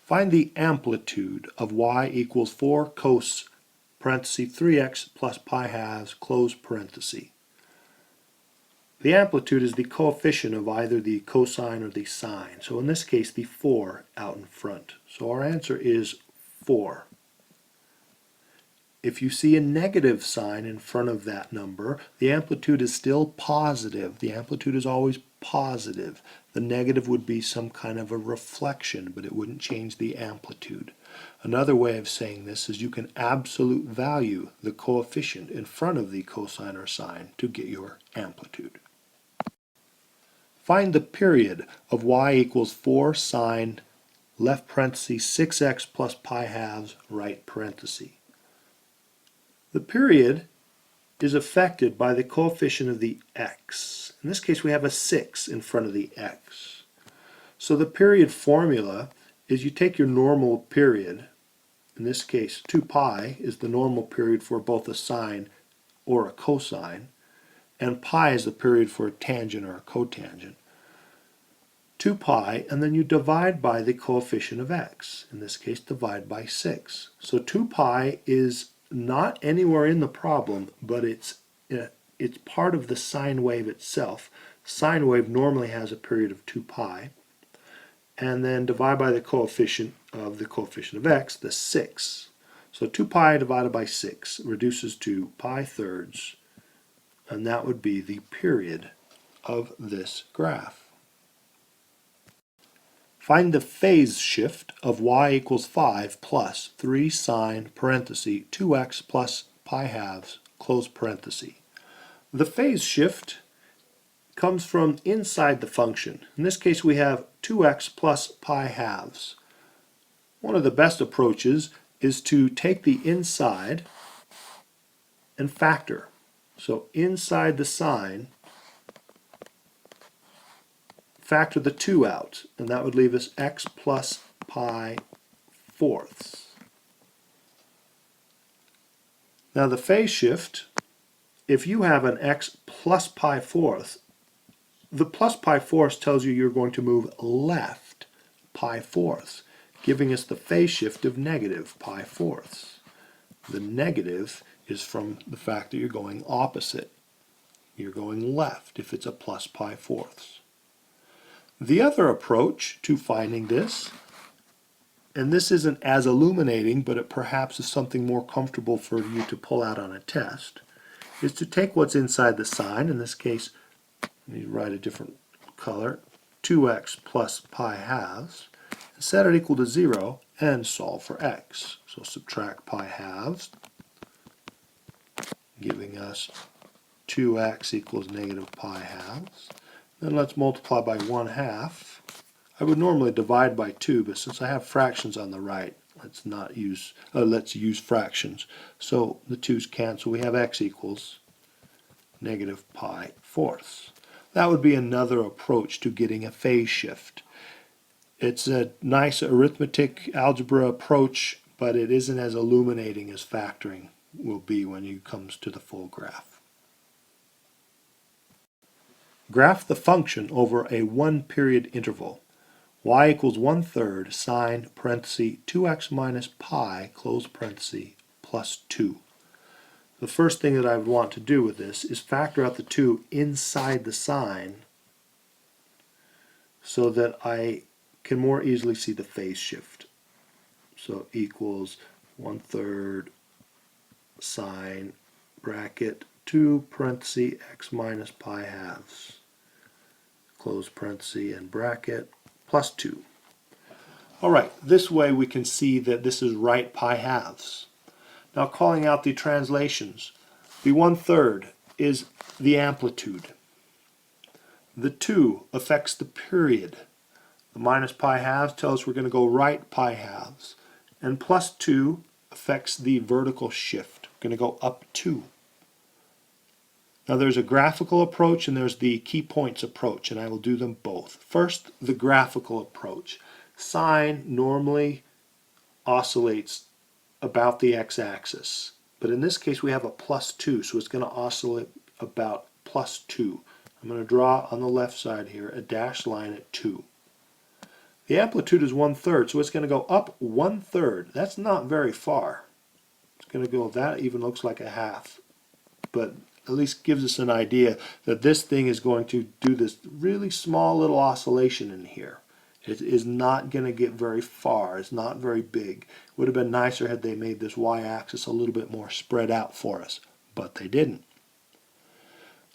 Find the amplitude of y equals 4 cos parenthesis 3x plus pi halves close parenthesis. The amplitude is the coefficient of either the cosine or the sine. So in this case, the 4 out in front. So our answer is 4. If you see a negative sign in front of that number, the amplitude is still positive. The amplitude is always positive. The negative would be some kind of a reflection, but it wouldn't change the amplitude. Another way of saying this is you can absolute value the coefficient in front of the cosine or sine to get your amplitude. Find the period of y equals 4 sine left parenthesis 6x plus pi halves right parenthesis. The period is affected by the coefficient of the x. In this case we have a 6 in front of the x. So the period formula is you take your normal period, in this case 2 pi is the normal period for both a sine or a cosine, and pi is the period for a tangent or a cotangent. 2 pi, and then you divide by the coefficient of x. In this case, divide by 6. So 2 pi is not anywhere in the problem, but it's part of the sine wave itself. Sine wave normally has a period of 2 pi, and then divide by the coefficient of x, the 6. So 2 pi divided by 6 reduces to pi thirds, and that would be the period of this graph. Find the phase shift of y equals 5 plus 3 sine parenthesis 2x plus pi halves close parenthesis. The phase shift comes from inside the function. In this case we have 2x plus pi halves. One of the best approaches is to take the inside and factor. So inside the sine, factor the 2 out, and that would leave us x plus pi fourths. Now the phase shift, if you have an x plus pi fourths, the plus pi fourths tells you you're going to move left pi fourths, giving us the phase shift of negative pi fourths. The negative is from the fact that you're going opposite. You're going left if it's a plus pi fourths. The other approach to finding this, and this isn't as illuminating, but it perhaps is something more comfortable for you to pull out on a test, is to take what's inside the sine. In this case, let me write a different color, 2x plus pi halves, and set it equal to 0 and solve for x. So subtract pi halves, giving us 2x equals negative pi halves. Then let's multiply by 1/2. I would normally divide by 2, but since I have fractions on the right, let's use fractions. So the 2's cancel. We have x equals negative pi fourths. That would be another approach to getting a phase shift. It's a nice arithmetic algebra approach, but it isn't as illuminating as factoring will be when it comes to the full graph. Graph the function over a 1-period interval. Y equals 1/3 sine parenthesis 2x minus pi close parenthesis plus 2. The first thing that I would want to do with this is factor out the 2 inside the sine so that I can more easily see the phase shift. So equals 1/3 sine bracket 2 parenthesis x minus pi halves close parenthesis and bracket plus 2. Alright, this way we can see that this is right pi halves. Now calling out the translations, the 1/3 is the amplitude. The 2 affects the period. The minus pi halves tells us we're going to go right pi halves. And plus 2 affects the vertical shift. We're going to go up 2. Now there's a graphical approach and there's the key points approach, and I will do them both. First, the graphical approach. Sine normally oscillates about the x-axis, but in this case we have a plus 2, so it's going to oscillate about plus 2. I'm going to draw on the left side here a dashed line at 2. The amplitude is 1/3, so it's going to go up 1/3. That's not very far. It's going to go, that even looks like a half. But at least gives us an idea that this thing is going to do this really small little oscillation in here. It is not going to get very far. It's not very big. Would have been nicer had they made this y-axis a little bit more spread out for us, but they didn't.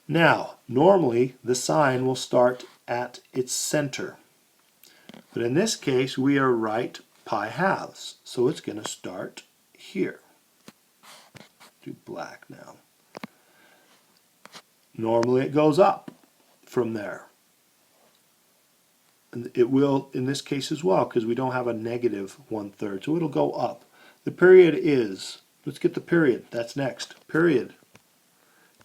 Now, normally the sine will start at its center. But in this case, we are right pi halves. So it's going to start here. Do black now. Normally it goes up from there. And it will in this case as well, because we don't have a negative 1/3. So it'll go up. The period is, let's get the period. That's next. Period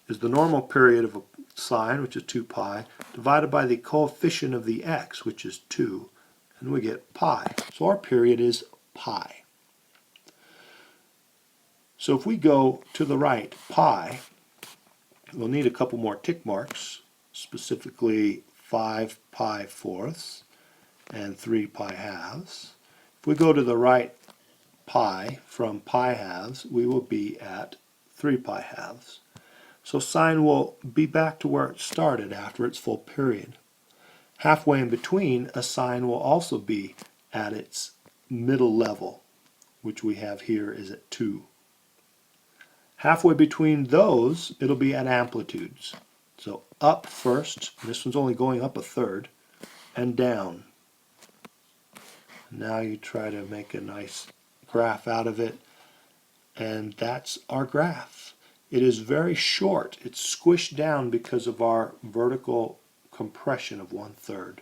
is the normal period of a sine, which is 2 pi, divided by the coefficient of the x, which is 2. And we get pi. So our period is pi. So if we go to the right, pi, we'll need a couple more tick marks, specifically 5 pi fourths and 3 pi halves. If we go to the right pi from pi halves, we will be at 3 pi halves. So sine will be back to where it started after its full period. Halfway in between, a sine will also be at its middle level, which we have here is at 2. Halfway between those, it'll be at amplitudes. So up first, this one's only going up 1/3, and down. Now you try to make a nice graph out of it, and that's our graph. It is very short. It's squished down because of our vertical compression of 1/3.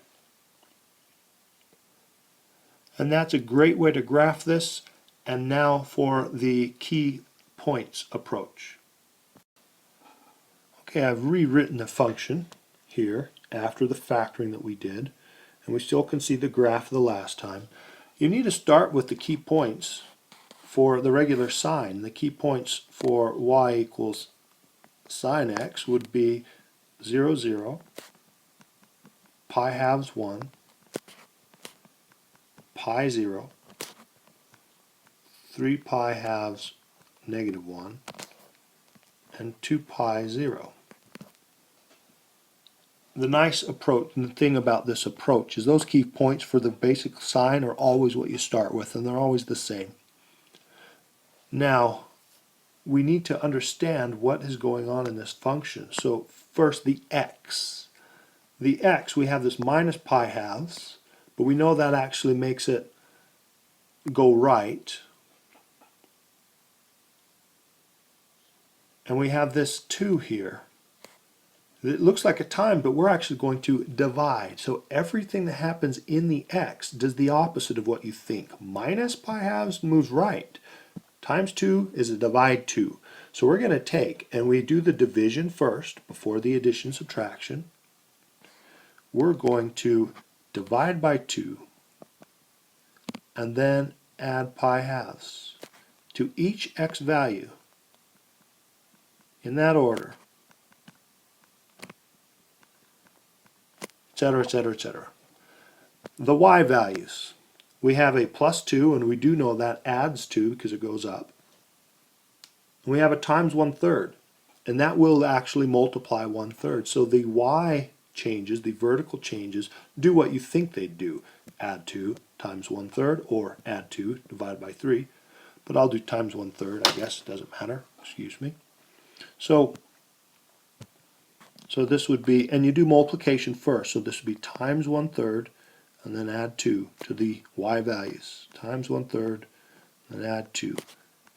And that's a great way to graph this. And now for the key points approach. Okay, I've rewritten the function here after the factoring that we did, and we still can see the graph the last time. You need to start with the key points for the regular sine. The key points for y equals sine x would be 0, 0, pi halves 1, pi 0, 3 pi halves negative 1, and 2 pi 0. The nice approach, and the thing about this approach, is those key points for the basic sine are always what you start with, and they're always the same. Now, we need to understand what is going on in this function. So first, the x. The x, we have this minus pi halves, but we know that actually makes it go right. And we have this 2 here. It looks like a time, but we're actually going to divide. So everything that happens in the x does the opposite of what you think. Minus pi halves moves right. Times 2 is a divide 2. So we're going to take, and we do the division first before the addition subtraction. We're going to divide by 2 and then add pi halves to each x value in that order, etc., etc., etc. The y values. We have a plus 2, and we do know that adds 2 because it goes up. And we have a times 1/3, and that will actually multiply 1/3. So the y changes, the vertical changes, do what you think they do. Add 2 times 1/3, or add 2 divided by 3. But I'll do times 1/3, I guess. It doesn't matter. Excuse me. So this would be, and you do multiplication first. So this would be times 1/3, and then add 2 to the y values. Times 1/3, and then add 2.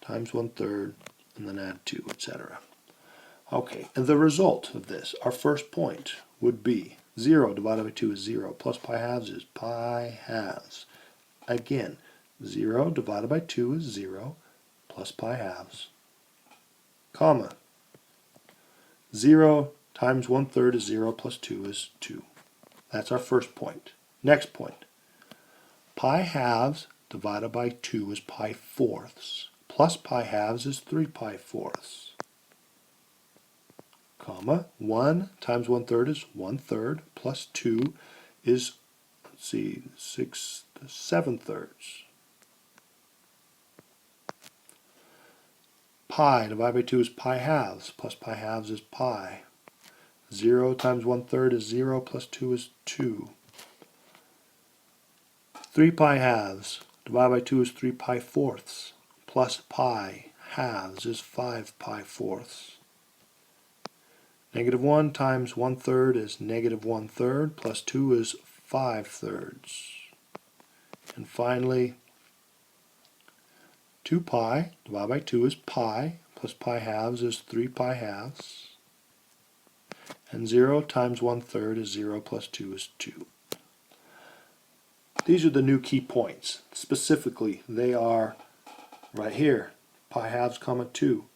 Times 1/3, and then add 2, etc. Okay, and the result of this, our first point, would be 0 divided by 2 is 0, plus pi halves is pi halves. Again, 0 divided by 2 is 0, plus pi halves, comma. 0 times 1/3 is 0, plus 2 is 2. That's our first point. Next point. Pi halves divided by 2 is pi fourths, plus pi halves is 3 pi fourths, comma. 1 times 1/3 is 1/3, plus 2 is let's see, 6 to 7/3. Pi divided by 2 is pi halves, plus pi halves is pi. 0 times 1/3 is 0, plus 2 is 2. 3 pi halves divided by 2 is 3 pi fourths, plus pi halves is 5 pi fourths. Negative 1 times 1/3 is negative 1/3, plus 2 is 5/3. And finally, 2 pi divided by 2 is pi, plus pi halves is 3 pi halves. And 0 times 1/3 is 0, plus 2 is 2. These are the new key points. Specifically, they are right here, pi halves, comma 2.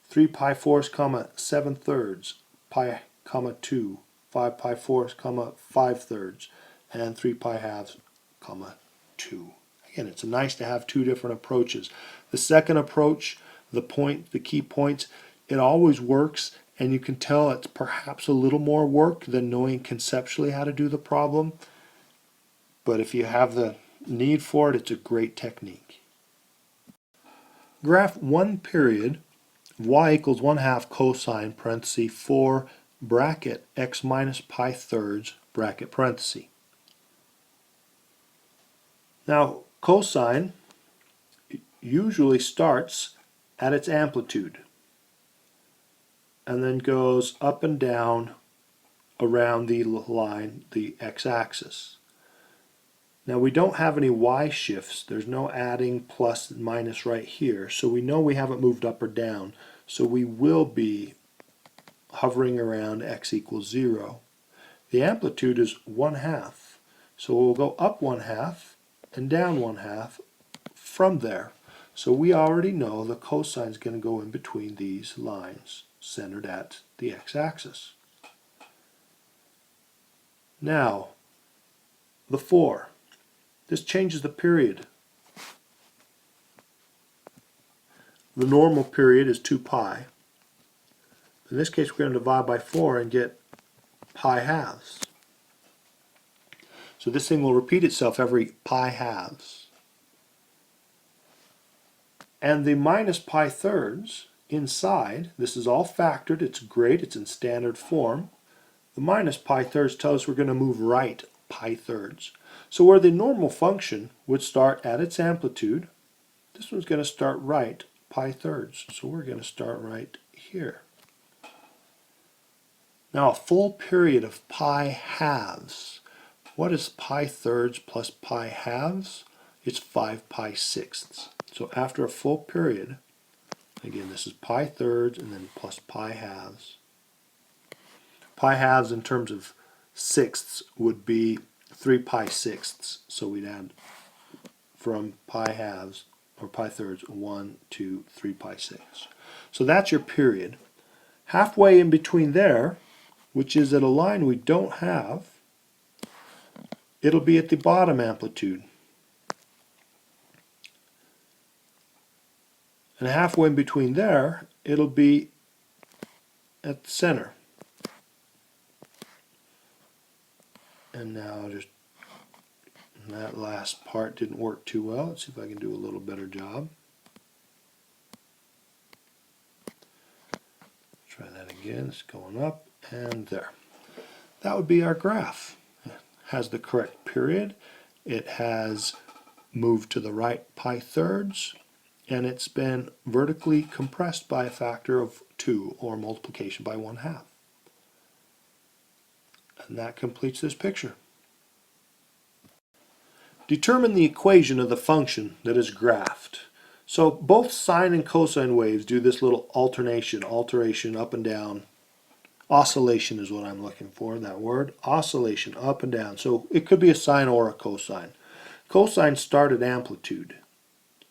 3 pi fourths, comma 7/3, pi, comma 2. 5 pi fourths, comma 5/3, and 3 pi halves, comma 2. Again, it's nice to have two different approaches. The second approach, the key points, it always works, and you can tell it's perhaps a little more work than knowing conceptually how to do the problem. But if you have the need for it, it's a great technique. Graph one period of y equals 1/2 cosine parenthesis 4 bracket x minus pi thirds bracket parenthesis. Now, cosine usually starts at its amplitude and then goes up and down around the line, the x-axis. Now we don't have any y shifts. There's no adding plus and minus right here, so we know we haven't moved up or down. So we will be hovering around x equals 0. The amplitude is 1/2, so we'll go up 1/2 and down 1/2 from there. So we already know the cosine is going to go in between these lines centered at the x-axis. Now, the 4. This changes the period. The normal period is 2 pi. In this case, we're going to divide by 4 and get pi halves. So this thing will repeat itself every pi halves. And the minus pi thirds inside, this is all factored, it's great, it's in standard form. The minus pi thirds tells us we're going to move right pi thirds. So where the normal function would start at its amplitude, this one's going to start right pi thirds. So we're going to start right here. Now a full period of pi halves. What is pi thirds plus pi halves? It's 5 pi sixths. So after a full period, again this is pi thirds and then plus pi halves. Pi halves in terms of sixths would be 3 pi sixths. So we'd add from pi halves or pi thirds 1, 2, 3 pi sixths. So that's your period. Halfway in between there, which is at a line we don't have, it'll be at the bottom amplitude. And halfway in between there, it'll be at the center. And now just that last part didn't work too well. Let's see if I can do a little better job. Try that again. It's going up and there. That would be our graph. It has the correct period. It has moved to the right pi thirds. And it's been vertically compressed by a factor of 2 or multiplication by 1/2. And that completes this picture. Determine the equation of the function that is graphed. So both sine and cosine waves do this little alteration up and down. Oscillation is what I'm looking for, that word. Oscillation, up and down. So it could be a sine or a cosine. Cosine start at amplitude.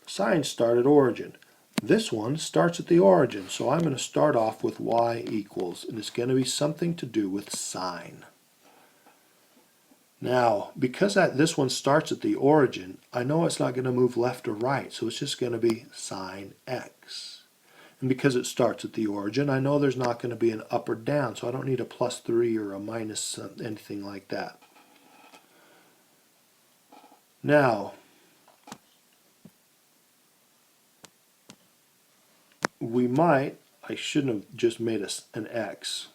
Sine start at origin. This one starts at the origin, so I'm going to start off with y equals, and it's going to be something to do with sine. Now, because this one starts at the origin, I know it's not going to move left or right, so it's just going to be sine x. And because it starts at the origin, I know there's not going to be an up or down, so I don't need a +3 or a minus anything like that. Now, I shouldn't have just made an x.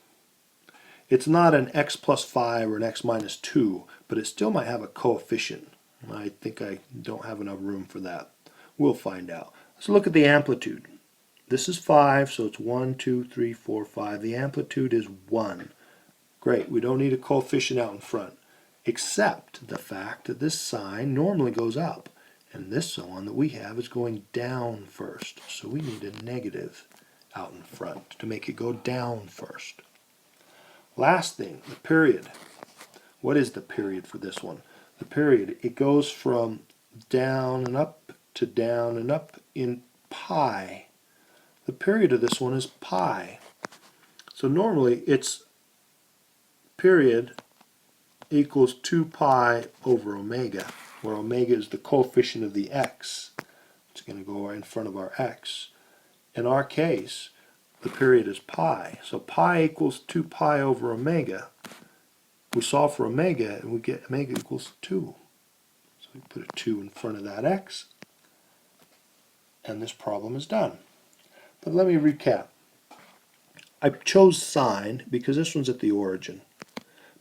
It's not an x plus 5 or an x minus 2, but it still might have a coefficient. I think I don't have enough room for that. We'll find out. Let's look at the amplitude. This is 5, so it's 1, 2, 3, 4, 5. The amplitude is 1. Great, we don't need a coefficient out in front, except the fact that this sine normally goes up, and this one that we have is going down first. So we need a negative out in front to make it go down first. Last thing, the period. What is the period for this one? The period, it goes from down and up to down and up in pi. The period of this one is pi. So normally it's period equals 2 pi over omega, where omega is the coefficient of the x. It's going to go right in front of our x. In our case, the period is pi. So pi equals 2 pi over omega. We solve for omega and we get omega equals 2. So we put a 2 in front of that x, and this problem is done. But let me recap. I chose sine because this one's at the origin.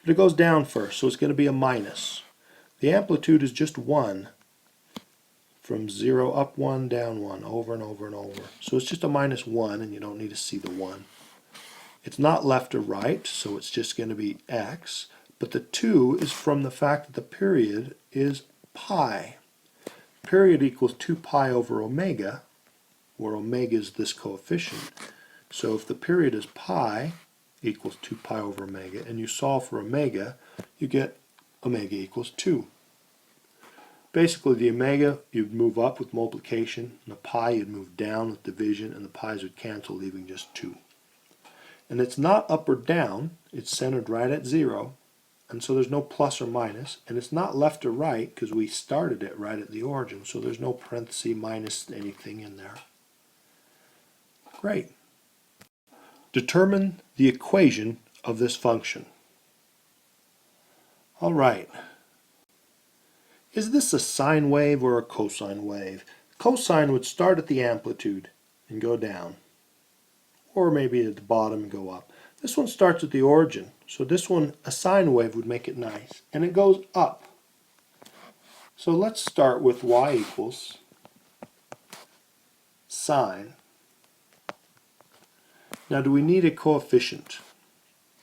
But it goes down first, so it's going to be a minus. The amplitude is just 1, from 0 up 1, down 1, over and over and over. So it's just a minus 1, and you don't need to see the 1. It's not left or right, so it's just going to be x. But the 2 is from the fact that the period is pi. Period equals 2 pi over omega, where omega is this coefficient. So if the period is pi equals 2 pi over omega, and you solve for omega, you get omega equals 2. Basically, the omega you'd move up with multiplication, and the pi you'd move down with division, and the pi's would cancel, leaving just 2. And it's not up or down, it's centered right at 0, and so there's no plus or minus, and it's not left or right because we started it right at the origin, so there's no parenthesis minus anything in there. Great. Determine the equation of this function. All right. Is this a sine wave or a cosine wave? Cosine would start at the amplitude and go down, or maybe at the bottom and go up. This one starts at the origin, so this one, a sine wave, would make it nice, and it goes up. So let's start with y equals sine. Now, do we need a coefficient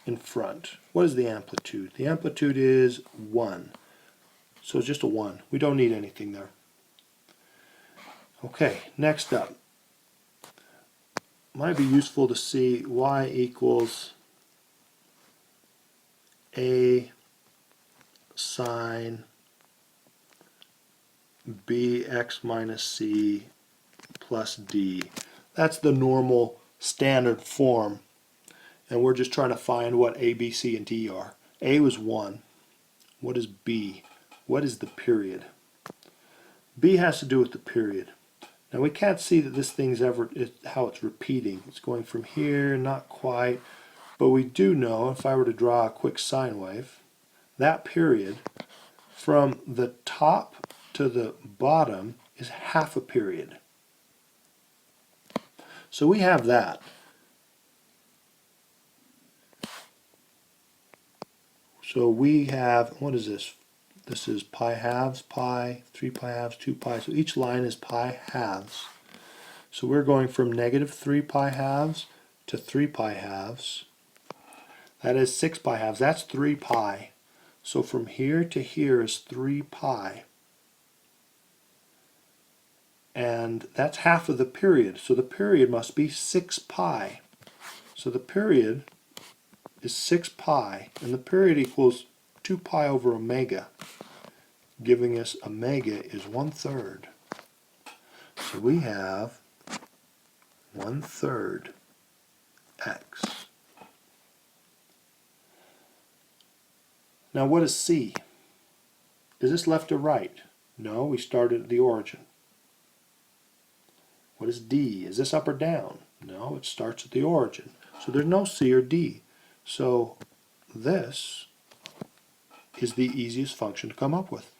in front? What is the amplitude? The amplitude is 1. So it's just a 1. We don't need anything there. Okay, next up. Might be useful to see y equals a sine bx minus c plus d. That's the normal standard form, and we're just trying to find what a, b, c, and d are. A was 1. What is b? What is the period? B has to do with the period. Now we can't see that this thing's how it's repeating. It's going from here, not quite, but we do know, if I were to draw a quick sine wave, that period from the top to the bottom is half a period. So we have that. So we have, what is this? This is pi halves, pi, 3 pi halves, 2 pi. So each line is pi halves. So we're going from negative 3 pi halves to 3 pi halves. That is 6 pi halves. That's 3 pi. So from here to here is 3 pi. And that's half of the period. So the period must be 6 pi. So the period is 6 pi. And the period equals 2 pi over omega, giving us omega is 1/3. So we have 1/3 x. Now what is c? Is this left or right? No, we started at the origin. What is d? Is this up or down? No, it starts at the origin. So there's no c or d. So this is the easiest function to come up with.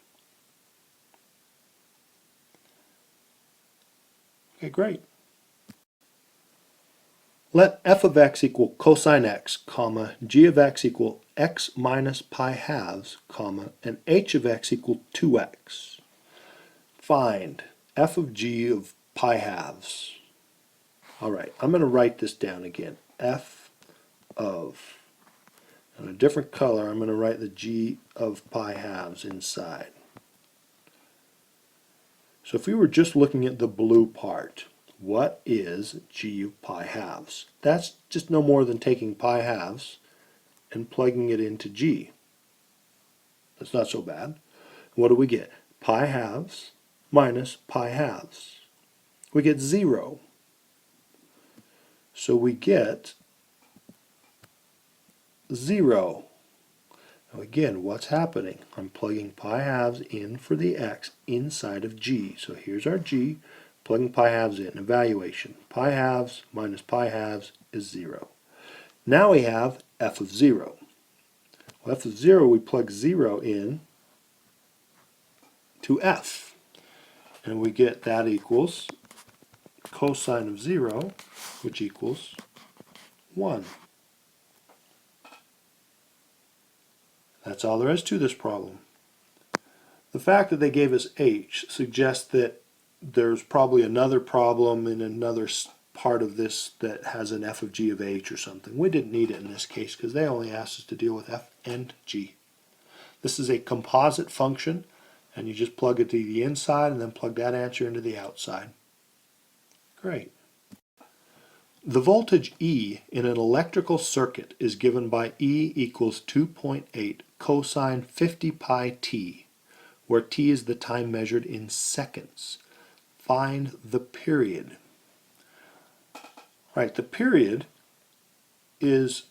Okay, great. Let f of x equal cosine x, comma, g of x equal x minus pi halves, comma, and h of x equal 2x. Find f of g of pi halves. All right, I'm going to write this down again. F of, in a different color, I'm going to write the g of pi halves inside. So if we were just looking at the blue part, what is g of pi halves? That's just no more than taking pi halves and plugging it into g. That's not so bad. What do we get? Pi halves minus pi halves. We get 0. So we get 0. Now again, what's happening? I'm plugging pi halves in for the x inside of g. So here's our g, plugging pi halves in. Evaluation. Pi halves minus pi halves is 0. Now we have f of 0. Well, f of 0, we plug 0 in to f. And we get that equals cosine of 0, which equals 1. That's all there is to this problem. The fact that they gave us h suggests that there's probably another problem in another part of this that has an f of g of h or something. We didn't need it in this case because they only asked us to deal with f and g. This is a composite function, and you just plug it to the inside and then plug that answer into the outside. Great. The voltage E in an electrical circuit is given by E equals 2.8 cosine 50 pi t, where t is the time measured in seconds. Find the period. Right, the period is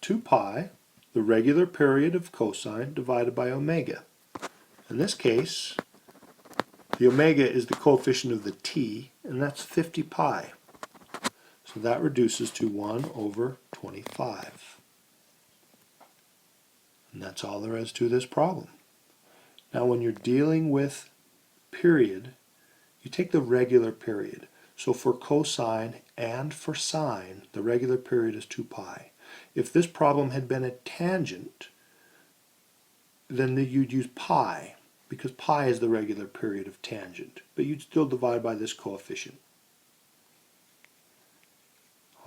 2 pi, the regular period of cosine, divided by omega. In this case, the omega is the coefficient of the t, and that's 50 pi. So that reduces to 1 over 25. And that's all there is to this problem. Now when you're dealing with period, you take the regular period. So for cosine and for sine, the regular period is 2 pi. If this problem had been a tangent, then you'd use pi, because pi is the regular period of tangent. But you'd still divide by this coefficient.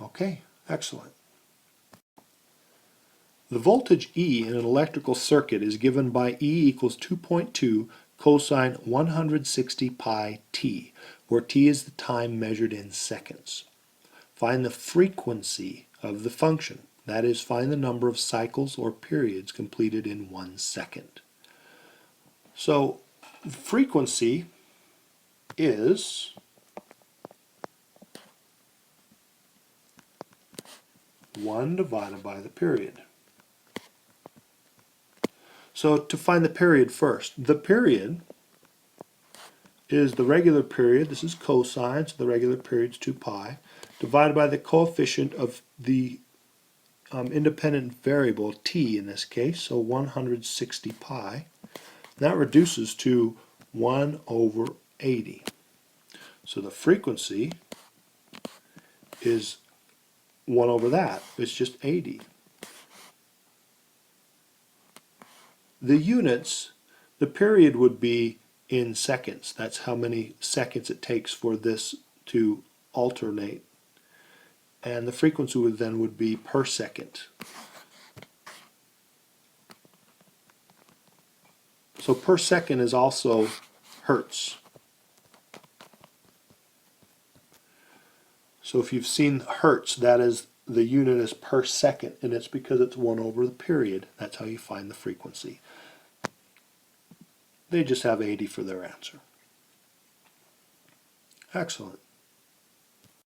Okay, excellent. The voltage E in an electrical circuit is given by E equals 2.2 cosine 160 pi t, where t is the time measured in seconds. Find the frequency of the function. That is, find the number of cycles or periods completed in 1 second. So, frequency is one divided by the period. So to find the period first, the period is the regular period, this is cosine, so the regular period is 2 pi, divided by the coefficient of the independent variable, t in this case, so 160 pi. That reduces to 1 over 80. So the frequency is 1 over that, it's just 80. The units, the period would be in seconds. That's how many seconds it takes for this to alternate. And the frequency would be per second. So per second is also hertz. So if you've seen hertz, that is, the unit is per second, and it's because it's 1 over the period. That's how you find the frequency. They just have 80 for their answer. Excellent.